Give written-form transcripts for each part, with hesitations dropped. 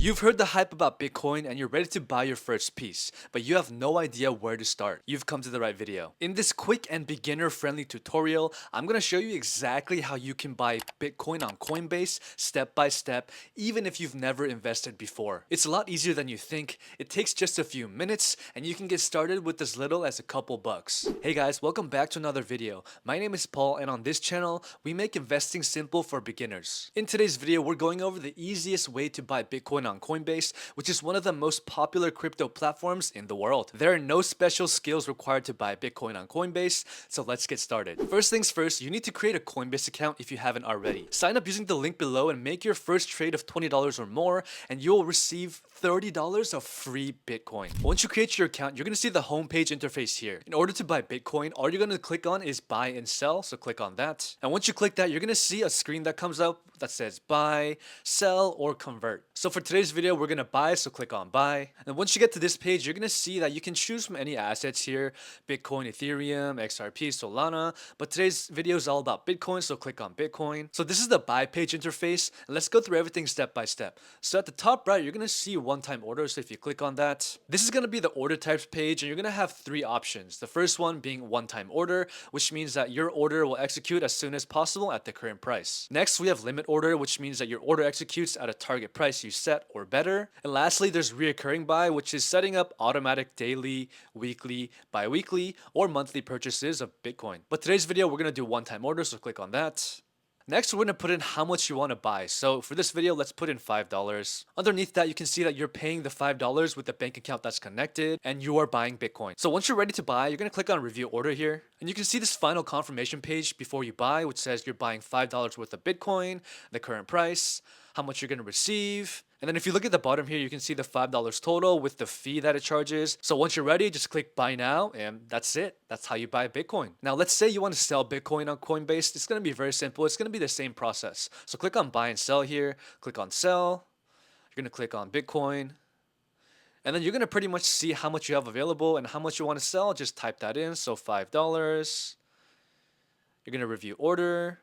You've heard the hype about Bitcoin and you're ready to buy your first piece, but you have no idea where to start. You've come to the right video. In this quick and beginner-friendly tutorial, I'm gonna show you exactly how you can buy Bitcoin on Coinbase step by step, even if you've never invested before. It's a lot easier than you think. It takes just a few minutes and you can get started with as little as a couple bucks. Hey guys, welcome back to another video. My name is Paul and on this channel, we make investing simple for beginners. In today's video, we're going over the easiest way to buy Bitcoin on Coinbase, which is one of the most popular crypto platforms in the world. There are no special skills required to buy Bitcoin on Coinbase, so let's get started. First things first, you need to create a Coinbase account if you haven't already. Sign up using the link below and make your first trade of $20 or more, and you'll receive $30 of free Bitcoin. Once you create your account, you're gonna see the homepage interface here. In order to buy Bitcoin, all you're gonna click on is buy and sell, so click on that. And once you click that, you're gonna see a screen that comes up that says buy, sell, or convert. So for today's video, we're gonna buy, so click on buy. And once you get to this page, you're gonna see that you can choose from any assets here: Bitcoin, Ethereum, XRP, Solana. But today's video is all about Bitcoin, so click on Bitcoin. So this is the buy page interface, and let's go through everything step by step. So at the top right, you're gonna see one-time order, so if you click on that, this is gonna be the order types page, and you're gonna have three options. The first one being one-time order, which means that your order will execute as soon as possible at the current price. Next, we have limit order, which means that your order executes at a target price you set or better. And lastly, there's reoccurring buy, which is setting up automatic daily, weekly, bi-weekly, or monthly purchases of Bitcoin. But today's video, we're gonna do one-time order, so click on that. Next, we're going to put in how much you want to buy. So for this video, let's put in $5. Underneath that, you can see that you're paying the $5 with the bank account that's connected and you are buying Bitcoin. So once you're ready to buy, you're going to click on review order here. And you can see this final confirmation page before you buy, which says you're buying $5 worth of Bitcoin, the current price, how much you're going to receive. And then if you look at the bottom here, you can see the $5 total with the fee that it charges. So once you're ready, just click buy now and that's it. That's how you buy Bitcoin. Now let's say you want to sell Bitcoin on Coinbase. It's going to be very simple. It's going to be the same process. So click on buy and sell here, click on sell. You're going to click on Bitcoin. And then you're going to pretty much see how much you have available and how much you want to sell. Just type that in. So $5. You're going to review order.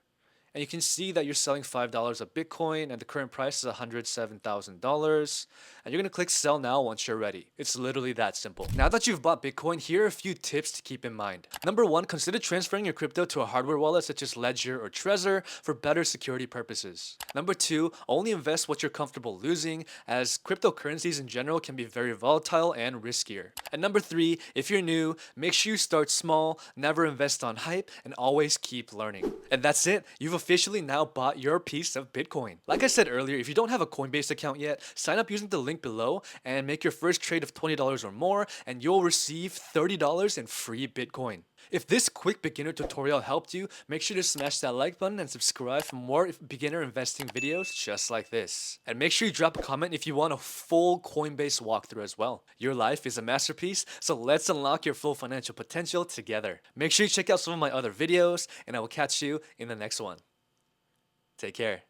And you can see that you're selling $5 of Bitcoin and the current price is $107,000. And you're going to click sell now once you're ready. It's literally that simple. Now that you've bought Bitcoin, here are a few tips to keep in mind. Number one, consider transferring your crypto to a hardware wallet such as Ledger or Trezor for better security purposes. Number two, only invest what you're comfortable losing, as cryptocurrencies in general can be very volatile and riskier. And number three, if you're new, make sure you start small, never invest on hype, and always keep learning. And that's it. You've officially now bought your piece of Bitcoin. Like I said earlier, if you don't have a Coinbase account yet, sign up using the link below and make your first trade of $20 or more and you'll receive $30 in free Bitcoin. If this quick beginner tutorial helped you, make sure to smash that like button and subscribe for more beginner investing videos just like this. And make sure you drop a comment if you want a full Coinbase walkthrough as well. Your life is a masterpiece, so let's unlock your full financial potential together. Make sure you check out some of my other videos, and I will catch you in the next one. Take care.